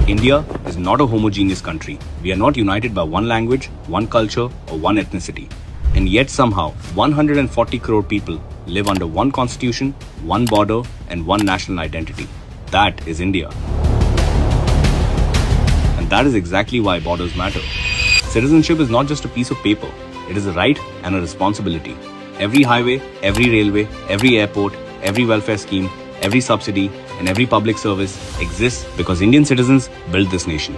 India is not a homogeneous country. We are not united by one language, one culture, or one ethnicity. And yet somehow, 140 crore people live under one constitution, one border, and one national identity. That is India. And that is exactly why borders matter. Citizenship is not just a piece of paper. It is a right and a responsibility. Every highway, every railway, every airport, every welfare scheme, every subsidy, and every public service exists because Indian citizens built this nation.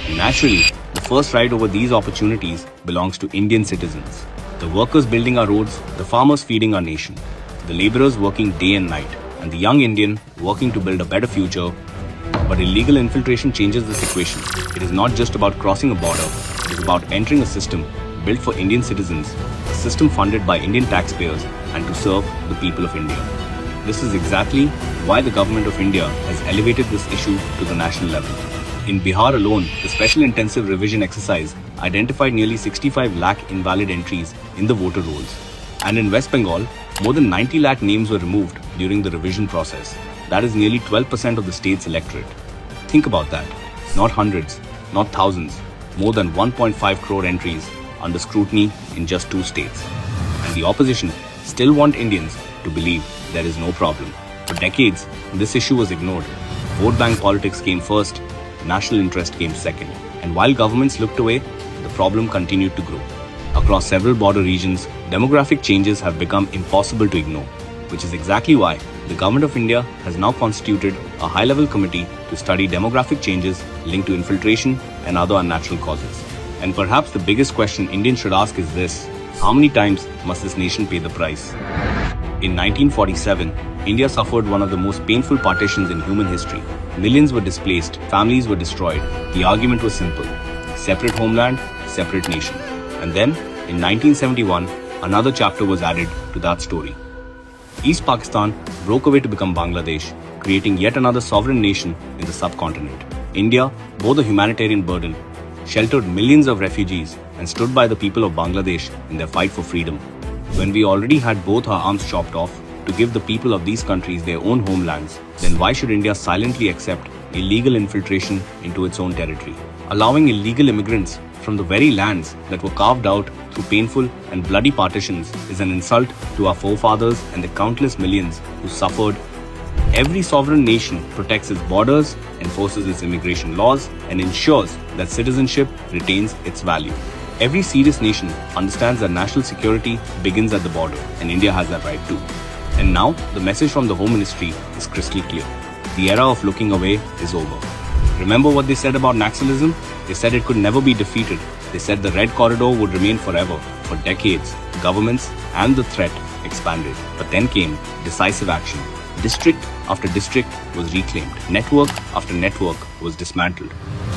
And naturally, the first right over these opportunities belongs to Indian citizens. The workers building our roads, the farmers feeding our nation, the laborers working day and night, and the young Indian working to build a better future. But illegal infiltration changes this equation. It is not just about crossing a border, it is about entering a system built for Indian citizens, a system funded by Indian taxpayers and to serve the people of India. This is exactly why the government of India has elevated this issue to the national level. In Bihar alone, the Special Intensive Revision exercise identified nearly 65 lakh invalid entries in the voter rolls. And in West Bengal, more than 90 lakh names were removed during the revision process. That is nearly 12% of the state's electorate. Think about that. Not hundreds, not thousands, more than 1.5 crore entries under scrutiny in just 2 states. And the opposition still want Indians to believe there is no problem. For decades, this issue was ignored. Vote bank politics came first, national interest came second. And while governments looked away, the problem continued to grow. Across several border regions, demographic changes have become impossible to ignore, which is exactly why the Government of India has now constituted a high-level committee to study demographic changes linked to infiltration and other unnatural causes. And perhaps the biggest question Indians should ask is this: how many times must this nation pay the price? In 1947, India suffered one of the most painful partitions in human history. Millions were displaced, families were destroyed. The argument was simple: separate homeland, separate nation. And then, in 1971, another chapter was added to that story. East Pakistan broke away to become Bangladesh, creating yet another sovereign nation in the subcontinent. India bore the humanitarian burden, sheltered millions of refugees, and stood by the people of Bangladesh in their fight for freedom. When we already had both our arms chopped off to give the people of these countries their own homelands, then why should India silently accept illegal infiltration into its own territory? Allowing illegal immigrants from the very lands that were carved out through painful and bloody partitions is an insult to our forefathers and the countless millions who suffered. Every sovereign nation protects its borders, enforces its immigration laws, and ensures that citizenship retains its value. Every serious nation understands that national security begins at the border, and India has that right too. And now, the message from the Home Ministry is crystal clear. The era of looking away is over. Remember what they said about Naxalism? They said it could never be defeated. They said the Red Corridor would remain forever. For decades, governments and the threat expanded. But then came decisive action. District after district was reclaimed. Network after network was dismantled.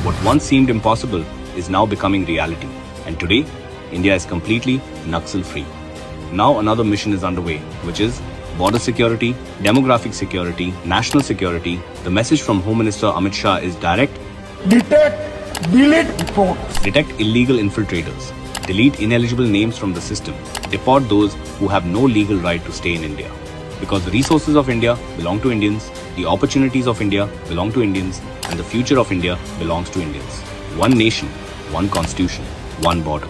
What once seemed impossible is now becoming reality. And today, India is completely Naxal-free. Now another mission is underway, which is border security, demographic security, national security. The message from Home Minister Amit Shah is direct: detect, delete reports. Detect illegal infiltrators. Delete ineligible names from the system. Deport those who have no legal right to stay in India. Because the resources of India belong to Indians, the opportunities of India belong to Indians, and the future of India belongs to Indians. One nation, one constitution, one border,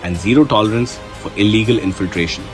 and zero tolerance for illegal infiltration.